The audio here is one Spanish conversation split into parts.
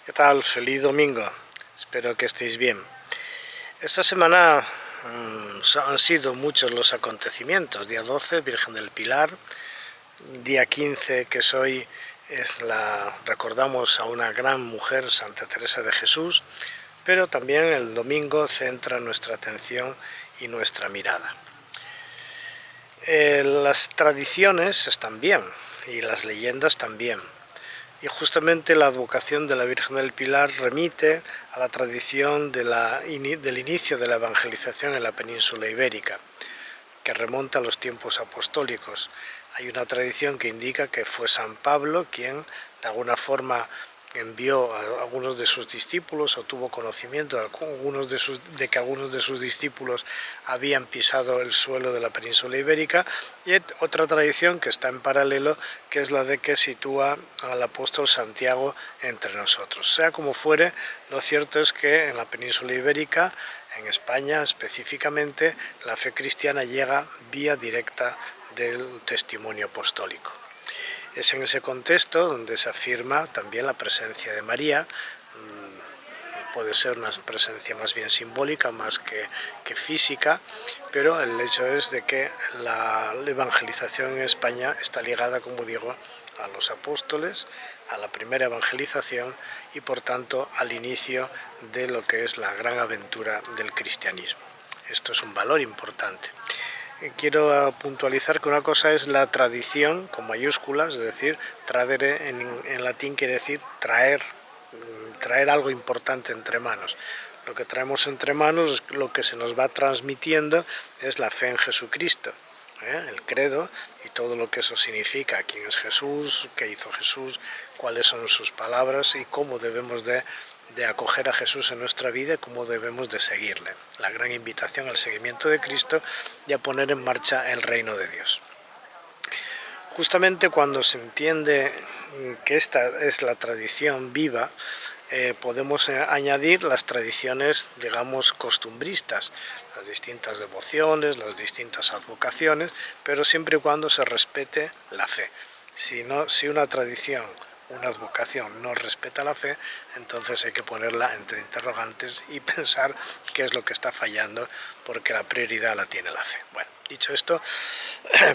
¿Qué tal? Feliz domingo. Espero que estéis bien. Esta semana han sido muchos los acontecimientos. Día 12, Virgen del Pilar. Día 15, que es hoy, recordamos a una gran mujer, Santa Teresa de Jesús. Pero también el domingo centra nuestra atención y nuestra mirada. Las tradiciones están bien y las leyendas también. Y justamente la advocación de la Virgen del Pilar remite a la tradición del inicio de la evangelización en la península ibérica, que remonta a los tiempos apostólicos. Hay una tradición que indica que fue San Pablo quien, de alguna forma, envió a algunos de sus discípulos o tuvo conocimiento de que algunos de sus discípulos habían pisado el suelo de la península ibérica, y otra tradición que está en paralelo, que es la de que sitúa al apóstol Santiago entre nosotros. Sea como fuere, lo cierto es que en la península ibérica, en España específicamente, la fe cristiana llega vía directa del testimonio apostólico. Es en ese contexto donde se afirma también la presencia de María. Puede ser una presencia más bien simbólica, más que física, pero el hecho es de que la evangelización en España está ligada, como digo, a los apóstoles, a la primera evangelización y por tanto al inicio de lo que es la gran aventura del cristianismo. Esto es un valor importante. Quiero puntualizar que una cosa es la tradición con mayúsculas, es decir, tradere en latín quiere decir traer algo importante entre manos. Lo que traemos entre manos, lo que se nos va transmitiendo, es la fe en Jesucristo, el credo y todo lo que eso significa, quién es Jesús, qué hizo Jesús, cuáles son sus palabras y cómo debemos de acoger a Jesús en nuestra vida y cómo debemos de seguirle. La gran invitación al seguimiento de Cristo y a poner en marcha el reino de Dios. Justamente cuando se entiende que esta es la tradición viva, podemos añadir las tradiciones, digamos, costumbristas, las distintas devociones, las distintas advocaciones, pero siempre y cuando se respete la fe. Si una tradición, una advocación no respeta la fe, entonces hay que ponerla entre interrogantes y pensar qué es lo que está fallando, porque la prioridad la tiene la fe. Bueno, dicho esto,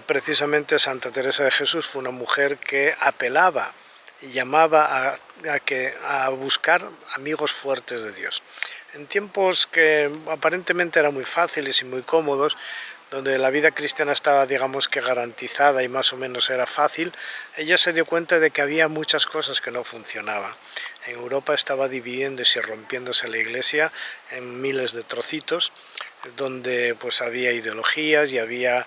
precisamente Santa Teresa de Jesús fue una mujer que apelaba y llamaba a buscar amigos fuertes de Dios. En tiempos que aparentemente eran muy fáciles y muy cómodos, donde la vida cristiana estaba, digamos, que garantizada y más o menos era fácil, ella se dio cuenta de que había muchas cosas que no funcionaban. En Europa estaba dividiéndose y rompiéndose la Iglesia en miles de trocitos, donde pues había ideologías y había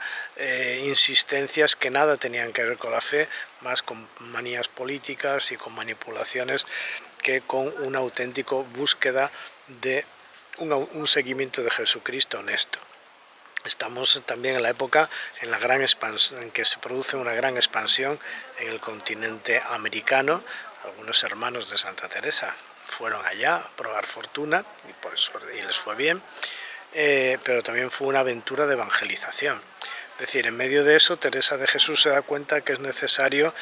insistencias que nada tenían que ver con la fe, más con manías políticas y con manipulaciones que con una auténtica búsqueda de un seguimiento de Jesucristo honesto. Estamos también en la época en que se produce una gran expansión en el continente americano. Algunos hermanos de Santa Teresa fueron allá a probar fortuna y les fue bien, pero también fue una aventura de evangelización. Es decir, en medio de eso, Teresa de Jesús se da cuenta que es necesario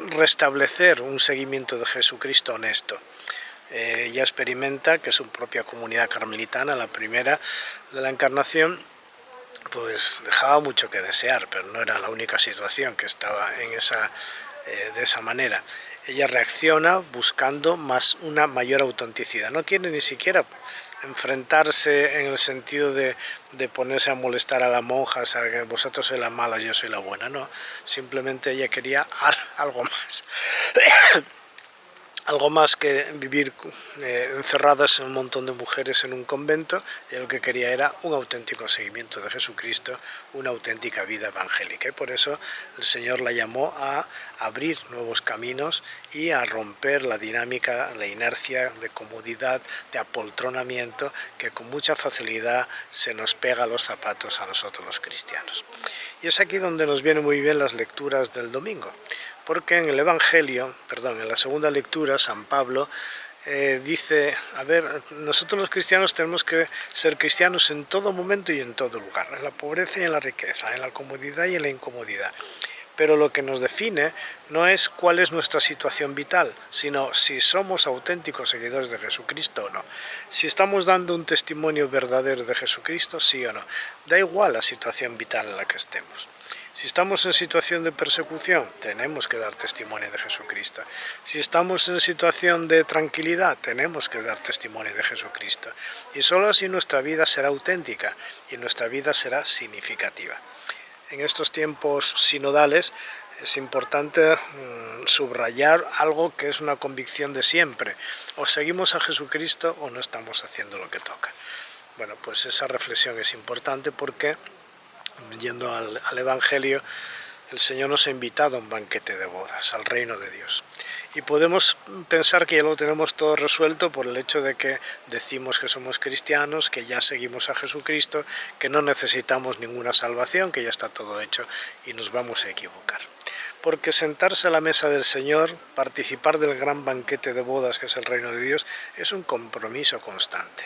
restablecer un seguimiento de Jesucristo honesto. Ella experimenta que su propia comunidad carmelitana, la primera de la Encarnación, pues dejaba mucho que desear, pero no era la única situación que estaba de esa manera. Ella reacciona buscando una mayor autenticidad. No quiere ni siquiera enfrentarse en el sentido de ponerse a molestar a las monjas, a que vosotros sois las malas, yo soy la buena. No, simplemente ella quería algo más. Algo más que vivir encerradas en un montón de mujeres en un convento. Y lo que quería era un auténtico seguimiento de Jesucristo, una auténtica vida evangélica. Y por eso el Señor la llamó a abrir nuevos caminos y a romper la dinámica, la inercia de comodidad, de apoltronamiento, que con mucha facilidad se nos pega a los zapatos a nosotros los cristianos. Y es aquí donde nos vienen muy bien las lecturas del domingo. Porque en el Evangelio, en la segunda lectura, San Pablo dice, a ver, nosotros los cristianos tenemos que ser cristianos en todo momento y en todo lugar, en la pobreza y en la riqueza, en la comodidad y en la incomodidad. pero lo que nos define no es cuál es nuestra situación vital, sino si somos auténticos seguidores de Jesucristo o no. Si estamos dando un testimonio verdadero de Jesucristo, sí o no. Da igual la situación vital en la que estemos. Si estamos en situación de persecución, tenemos que dar testimonio de Jesucristo. Si estamos en situación de tranquilidad, tenemos que dar testimonio de Jesucristo. Y solo así nuestra vida será auténtica y nuestra vida será significativa. En estos tiempos sinodales es importante subrayar algo que es una convicción de siempre. O seguimos a Jesucristo o no estamos haciendo lo que toca. Bueno, pues esa reflexión es importante porque, yendo al Evangelio, el Señor nos ha invitado a un banquete de bodas, al reino de Dios. Y podemos pensar que ya lo tenemos todo resuelto por el hecho de que decimos que somos cristianos, que ya seguimos a Jesucristo, que no necesitamos ninguna salvación, que ya está todo hecho, y nos vamos a equivocar. Porque sentarse a la mesa del Señor, participar del gran banquete de bodas que es el reino de Dios, es un compromiso constante.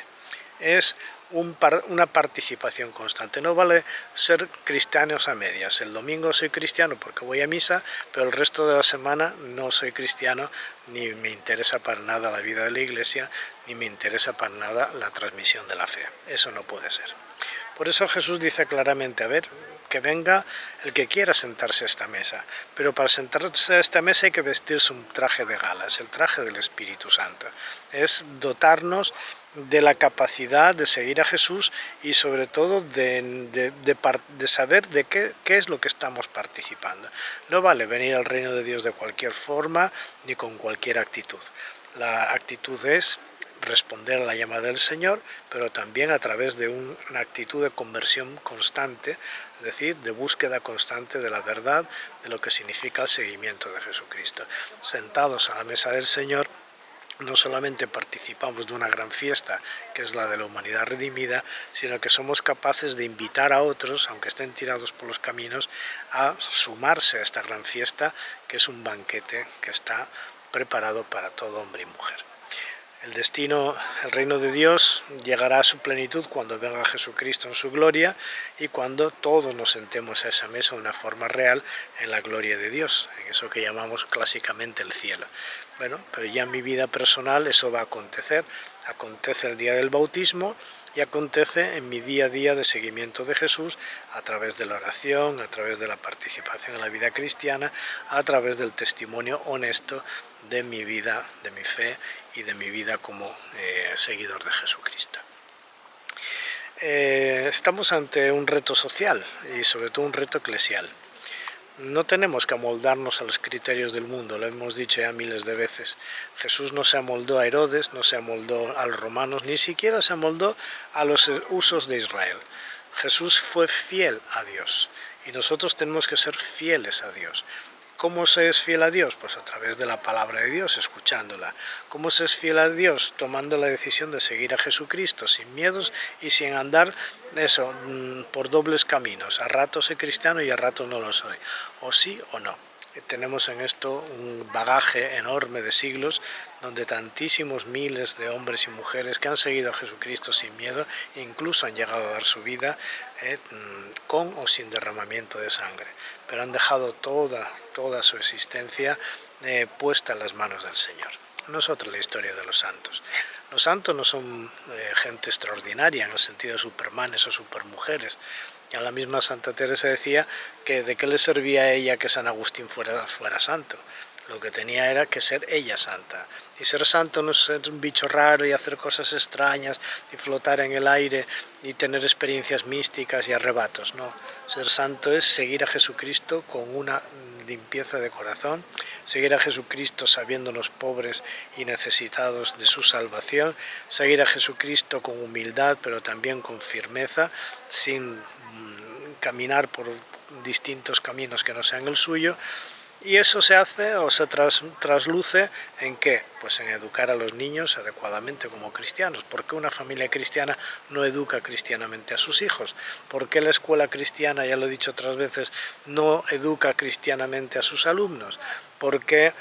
Es una participación constante. No vale ser cristianos a medias. El domingo soy cristiano porque voy a misa, pero el resto de la semana no soy cristiano, ni me interesa para nada la vida de la Iglesia, ni me interesa para nada la transmisión de la fe. Eso no puede ser. Por eso Jesús dice claramente, a ver, que venga el que quiera sentarse a esta mesa, pero para sentarse a esta mesa hay que vestirse un traje de gala, es el traje del Espíritu Santo, es dotarnos de la capacidad de seguir a Jesús y sobre todo de saber de qué es lo que estamos participando. No vale venir al reino de Dios de cualquier forma ni con cualquier actitud. La actitud es responder a la llamada del Señor, pero también a través de una actitud de conversión constante, es decir, de búsqueda constante de la verdad, de lo que significa el seguimiento de Jesucristo. Sentados a la mesa del Señor, no solamente participamos de una gran fiesta, que es la de la humanidad redimida, sino que somos capaces de invitar a otros, aunque estén tirados por los caminos, a sumarse a esta gran fiesta, que es un banquete que está preparado para todo hombre y mujer. El destino, el reino de Dios llegará a su plenitud cuando venga Jesucristo en su gloria y cuando todos nos sentemos a esa mesa de una forma real en la gloria de Dios, en eso que llamamos clásicamente el cielo. Bueno, pero ya en mi vida personal eso va a acontecer. Acontece el día del bautismo y acontece en mi día a día de seguimiento de Jesús a través de la oración, a través de la participación en la vida cristiana, a través del testimonio honesto de mi vida, de mi fe y de mi vida como seguidor de Jesucristo. Estamos ante un reto social y sobre todo un reto eclesial. No tenemos que amoldarnos a los criterios del mundo, lo hemos dicho ya miles de veces. Jesús no se amoldó a Herodes, no se amoldó a los romanos, ni siquiera se amoldó a los usos de Israel. Jesús fue fiel a Dios y nosotros tenemos que ser fieles a Dios. ¿Cómo se es fiel a Dios? Pues a través de la palabra de Dios, escuchándola. ¿Cómo se es fiel a Dios? Tomando la decisión de seguir a Jesucristo, sin miedos y sin andar por dobles caminos. A ratos soy cristiano y a ratos no lo soy. O sí o no. Tenemos en esto un bagaje enorme de siglos donde tantísimos miles de hombres y mujeres que han seguido a Jesucristo sin miedo e incluso han llegado a dar su vida con o sin derramamiento de sangre, pero han dejado toda su existencia puesta en las manos del Señor. No es otra la historia de los santos. Los santos no son gente extraordinaria en el sentido de supermanes o supermujeres. Ya la misma Santa Teresa decía que de qué le servía a ella que San Agustín fuera santo. Lo que tenía era que ser ella santa. Y ser santo no es ser un bicho raro y hacer cosas extrañas y flotar en el aire y tener experiencias místicas y arrebatos. No, ser santo es seguir a Jesucristo con una limpieza de corazón, seguir a Jesucristo sabiéndonos pobres y necesitados de su salvación, seguir a Jesucristo con humildad pero también con firmeza, sin caminar por distintos caminos que no sean el suyo. Y eso se hace o se trasluce ¿en qué? Pues en educar a los niños adecuadamente como cristianos. ¿Por qué una familia cristiana no educa cristianamente a sus hijos? ¿Por qué la escuela cristiana, ya lo he dicho otras veces, no educa cristianamente a sus alumnos? ¿Por qué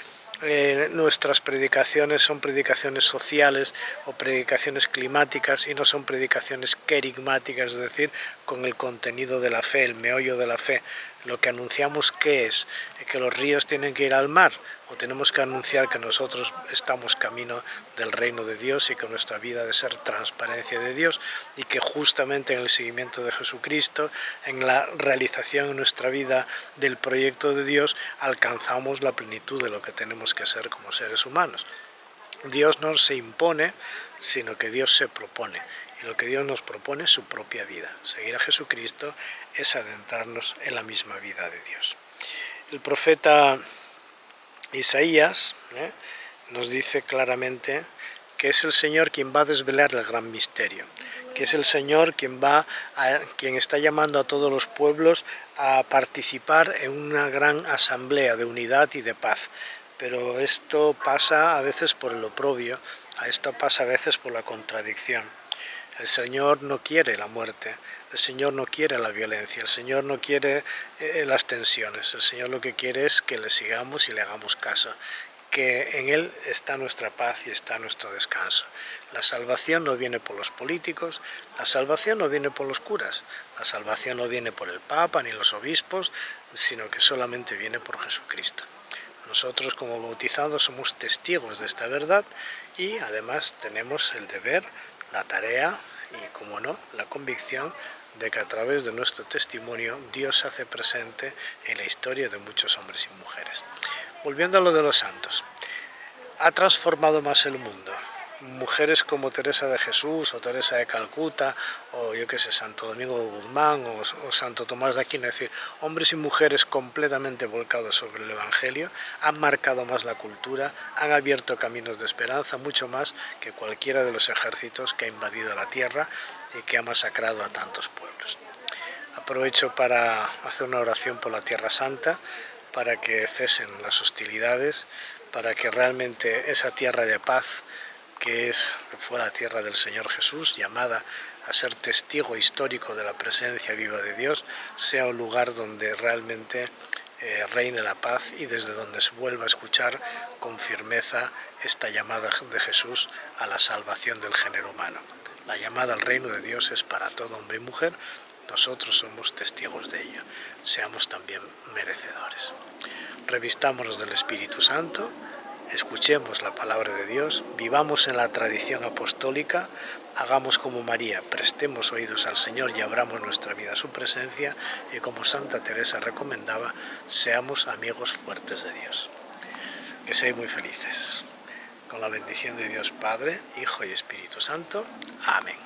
nuestras predicaciones son predicaciones sociales o predicaciones climáticas y no son predicaciones querigmáticas, es decir, con el contenido de la fe, el meollo de la fe Lo que anunciamos, ¿qué es? ¿Que los ríos tienen que ir al mar? ¿O tenemos que anunciar que nosotros estamos camino del reino de Dios y que nuestra vida ha de ser transparencia de Dios y que justamente en el seguimiento de Jesucristo, en la realización en nuestra vida del proyecto de Dios, alcanzamos la plenitud de lo que tenemos que ser como seres humanos? Dios no se impone, sino que Dios se propone. Y lo que Dios nos propone es su propia vida. Seguir a Jesucristo es adentrarnos en la misma vida de Dios. El profeta Isaías nos dice claramente que es el Señor quien va a desvelar el gran misterio, que es el Señor quien está llamando a todos los pueblos a participar en una gran asamblea de unidad y de paz. Pero esto pasa a veces por el oprobio, esto pasa a veces por la contradicción. El Señor no quiere la muerte, el Señor no quiere la violencia, el Señor no quiere las tensiones, el Señor lo que quiere es que le sigamos y le hagamos caso, que en Él está nuestra paz y está nuestro descanso. La salvación no viene por los políticos, la salvación no viene por los curas, la salvación no viene por el Papa ni los obispos, sino que solamente viene por Jesucristo. Nosotros como bautizados somos testigos de esta verdad y además tenemos el deber, la tarea y, como no, la convicción de que a través de nuestro testimonio Dios se hace presente en la historia de muchos hombres y mujeres. Volviendo a lo de los santos, ha transformado más el mundo. Mujeres como Teresa de Jesús o Teresa de Calcuta o yo que sé, Santo Domingo de Guzmán o Santo Tomás de Aquino, es decir, hombres y mujeres completamente volcados sobre el Evangelio, han marcado más la cultura, han abierto caminos de esperanza, mucho más que cualquiera de los ejércitos que ha invadido la tierra y que ha masacrado a tantos pueblos. Aprovecho para hacer una oración por la Tierra Santa, para que cesen las hostilidades, para que realmente esa tierra de paz que fue la tierra del Señor Jesús, llamada a ser testigo histórico de la presencia viva de Dios, sea un lugar donde realmente reine la paz y desde donde se vuelva a escuchar con firmeza esta llamada de Jesús a la salvación del género humano. La llamada al reino de Dios es para todo hombre y mujer, nosotros somos testigos de ello, seamos también merecedores. Revistámonos del Espíritu Santo, escuchemos la palabra de Dios, vivamos en la tradición apostólica, hagamos como María, prestemos oídos al Señor y abramos nuestra vida a su presencia y como Santa Teresa recomendaba, seamos amigos fuertes de Dios. Que seáis muy felices. Con la bendición de Dios Padre, Hijo y Espíritu Santo. Amén.